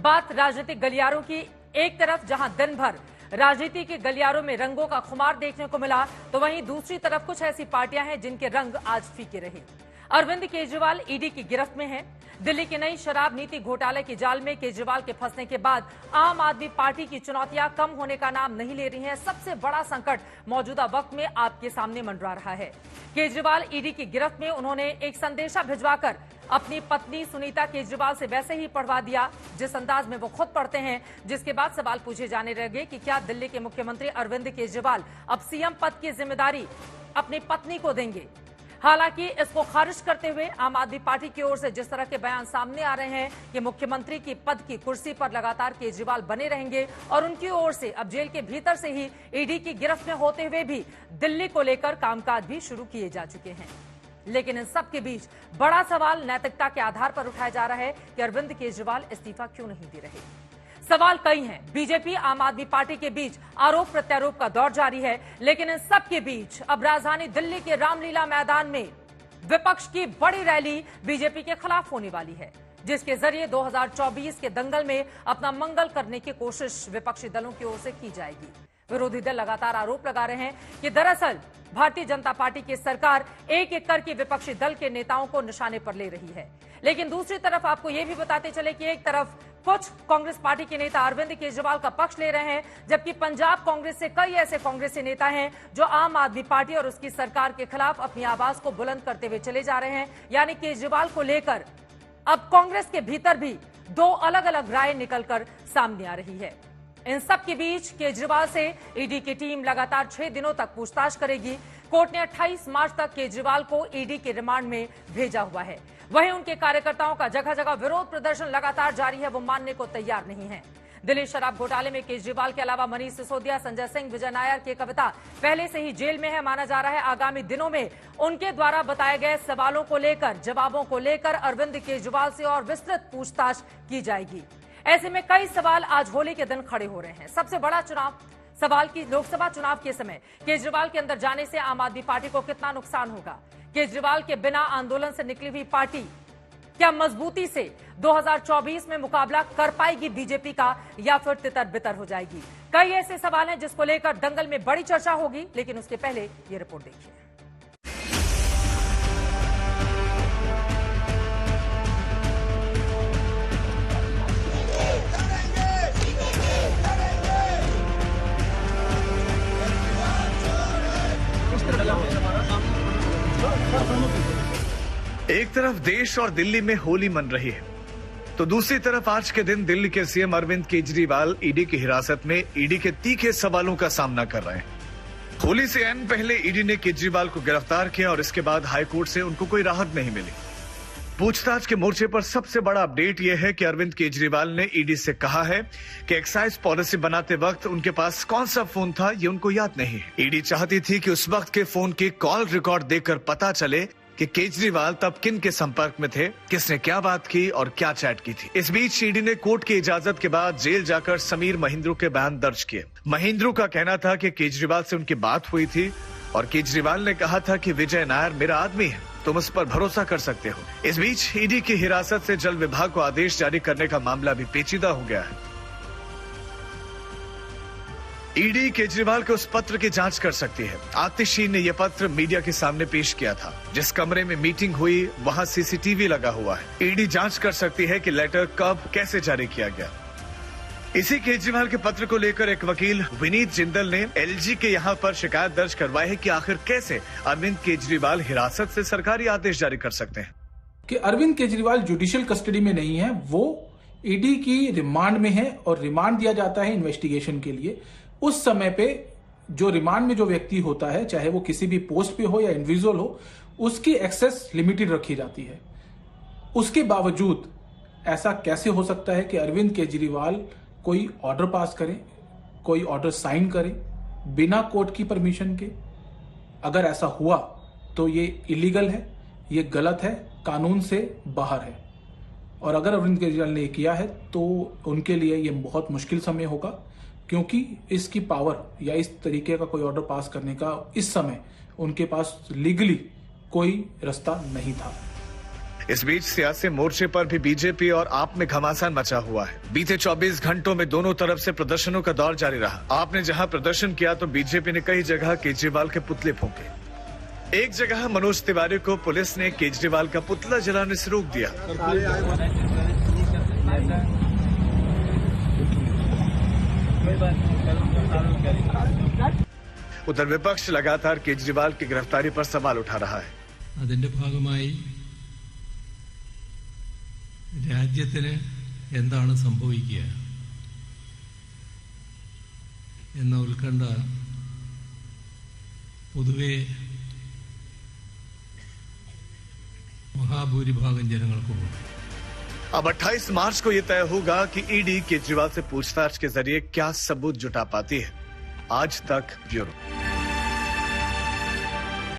बात राजनीतिक गलियारों की। एक तरफ जहां दिन भर राजनीति के गलियारों में रंगों का खुमार देखने को मिला, तो वहीं दूसरी तरफ कुछ ऐसी पार्टियां हैं जिनके रंग आज फीके रहे। अरविंद केजरीवाल ईडी की गिरफ्त में हैं। दिल्ली की नई शराब नीति घोटाले के जाल में केजरीवाल के फंसने के बाद आम आदमी पार्टी की चुनौतियां कम होने का नाम नहीं ले रही हैं। सबसे बड़ा संकट मौजूदा वक्त में आपके सामने मंडरा रहा है। केजरीवाल ईडी की गिरफ्त में उन्होंने एक संदेशा भिजवाकर अपनी पत्नी सुनीता केजरीवाल से वैसे ही पढ़वा दिया जिस अंदाज में वो खुद पढ़ते हैं, जिसके बाद सवाल पूछे जाने लगे कि क्या दिल्ली के मुख्यमंत्री अरविंद केजरीवाल अब सीएम पद की जिम्मेदारी अपनी पत्नी को देंगे। हालांकि इसको खारिज करते हुए आम आदमी पार्टी की ओर से जिस तरह के बयान सामने आ रहे हैं कि मुख्यमंत्री की पद की कुर्सी पर लगातार केजरीवाल बने रहेंगे और उनकी ओर से अब जेल के भीतर से ही ईडी की गिरफ्त में होते हुए भी दिल्ली को लेकर कामकाज भी शुरू किए जा चुके हैं। लेकिन इन सब के बीच बड़ा सवाल नैतिकता के आधार पर उठाया जा रहा है कि अरविंद केजरीवाल इस्तीफा क्यों नहीं दे रहे। सवाल कई हैं। बीजेपी आम आदमी पार्टी के बीच आरोप प्रत्यारोप का दौर जारी है, लेकिन इन सब के बीच अब राजधानी दिल्ली के रामलीला मैदान में विपक्ष की बड़ी रैली बीजेपी के खिलाफ होने वाली है, जिसके जरिए 2024 के दंगल में अपना मंगल करने की कोशिश विपक्षी दलों की ओर से की जाएगी। विरोधी दल लगातार आरोप लगा रहे हैं कि दरअसल भारतीय जनता पार्टी की सरकार एक एक करके विपक्षी दल के नेताओं को निशाने पर ले रही है। लेकिन दूसरी तरफ आपको यह भी बताते चले कि एक तरफ कुछ कांग्रेस पार्टी के नेता अरविंद केजरीवाल का पक्ष ले रहे हैं, जबकि पंजाब कांग्रेस से कई ऐसे कांग्रेसी नेता हैं जो आम आदमी पार्टी और उसकी सरकार के खिलाफ अपनी आवाज को बुलंद करते हुए चले जा रहे हैं। यानी केजरीवाल को लेकर अब कांग्रेस के भीतर भी दो अलग अलग राय निकलकर सामने आ रही है। इन सब के बीच केजरीवाल से ईडी की टीम लगातार 6 दिनों तक पूछताछ करेगी। कोर्ट ने 28 मार्च तक केजरीवाल को ईडी के रिमांड में भेजा हुआ है। वहीं उनके कार्यकर्ताओं का जगह जगह विरोध प्रदर्शन लगातार जारी है, वो मानने को तैयार नहीं है। दिल्ली शराब घोटाले में केजरीवाल के अलावा मनीष सिसोदिया, संजय सिंह, विजय नायर की कविता पहले से ही जेल में है। माना जा रहा है आगामी दिनों में उनके द्वारा बताए गए सवालों को लेकर, जवाबों को लेकर अरविंद केजरीवाल से और विस्तृत पूछताछ की जाएगी। ऐसे में कई सवाल आज होली के दिन खड़े हो रहे हैं। सबसे बड़ा सवाल की लोकसभा चुनाव के समय केजरीवाल के अंदर जाने से आम आदमी पार्टी को कितना नुकसान होगा। केजरीवाल के बिना आंदोलन से निकली हुई पार्टी क्या मजबूती से 2024 में मुकाबला कर पाएगी बीजेपी का, या फिर तितर बितर हो जाएगी। कई ऐसे सवाल हैं जिसको लेकर दंगल में बड़ी चर्चा होगी, लेकिन उसके पहले ये रिपोर्ट देखिए। एक तरफ देश और दिल्ली में होली मन रही है, तो दूसरी तरफ आज के दिन दिल्ली के सीएम अरविंद केजरीवाल ईडी की हिरासत में ईडी के तीखे सवालों का सामना कर रहे हैं। होली से एन पहले ईडी ने केजरीवाल को गिरफ्तार किया और इसके बाद हाईकोर्ट से उनको कोई राहत नहीं मिली। पूछताछ के मोर्चे पर सबसे बड़ा अपडेट यह है कि अरविंद केजरीवाल ने ईडी से कहा है कि एक्साइज पॉलिसी बनाते वक्त उनके पास कौन सा फोन था ये उनको याद नहीं है। ईडी चाहती थी कि उस वक्त के फोन की कॉल रिकॉर्ड देखकर पता चले कि केजरीवाल तब किन के संपर्क में थे, किसने क्या बात की और क्या चैट की थी। इस बीच ईडी ने कोर्ट की इजाजत के बाद जेल जाकर समीर महिंद्रू के बयान दर्ज किए। महिंद्रू का कहना था कि केजरीवाल से उनकी बात हुई थी और केजरीवाल ने कहा था कि विजय नायर मेरा आदमी है, तुम उस पर भरोसा कर सकते हो। इस बीच ईडी की हिरासत से जल विभाग को आदेश जारी करने का मामला भी पेचीदा हो गया है। ईडी केजरीवाल के उस पत्र की जांच कर सकती है। आतिशी ने यह पत्र मीडिया के सामने पेश किया था। जिस कमरे में मीटिंग हुई वहां सीसीटीवी लगा हुआ है। ईडी जांच कर सकती है कि लेटर कब कैसे जारी किया गया। इसी केजरीवाल के पत्र को लेकर एक वकील विनीत जिंदल ने एलजी के यहां पर शिकायत दर्ज करवाई है कि आखिर कैसे अरविंद केजरीवाल हिरासत से सरकारी आदेश जारी कर सकते हैं। कि अरविंद केजरीवाल जुडिशियल कस्टडी में नहीं है, वो ईडी की रिमांड में है और रिमांड दिया जाता है इन्वेस्टिगेशन के लिए। उस समय पे जो रिमांड में जो व्यक्ति होता है, चाहे वो किसी भी पोस्ट पे हो या इंडिविजुअल हो, उसकी एक्सेस लिमिटेड रखी जाती है। उसके बावजूद ऐसा कैसे हो सकता है कि अरविंद केजरीवाल कोई ऑर्डर पास करे, कोई ऑर्डर साइन करे बिना कोर्ट की परमिशन के? अगर ऐसा हुआ तो ये इलीगल है, ये गलत है, कानून से बाहर है। और अगर अरविंद केजरीवाल ने किया है तो उनके लिए ये बहुत मुश्किल समय होगा, क्योंकि इसकी पावर या इस तरीके का कोई ऑर्डर पास करने का इस समय उनके पास लीगली कोई रास्ता नहीं था। इस बीच सियासी मोर्चे पर भी बीजेपी और आप में घमासान मचा हुआ है। बीते 24 घंटों में दोनों तरफ से प्रदर्शनों का दौर जारी रहा। आपने जहां प्रदर्शन किया तो बीजेपी ने कई जगह केजरीवाल के पुतले फूंके। एक जगह मनोज तिवारी को पुलिस ने केजरीवाल का पुतला जलाने से रोक दिया। उधर विपक्ष लगातार केजरीवाल की गिरफ्तारी पर सवाल उठा रहा है। അതിന്റെ ഭാഗമായി രാജ്യത്തിന് എന്താണ് സംഭവിക്കുക എന്ന ഉത്കണ്ഠ പൊതുവെ महाभूरिभागम जनങ്ങൾക്കുണ്ട്। अब 28 मार्च को यह तय होगा कि ईडी केजरीवाल से पूछताछ के जरिए क्या सबूत जुटा पाती है। आज तक ब्यूरो।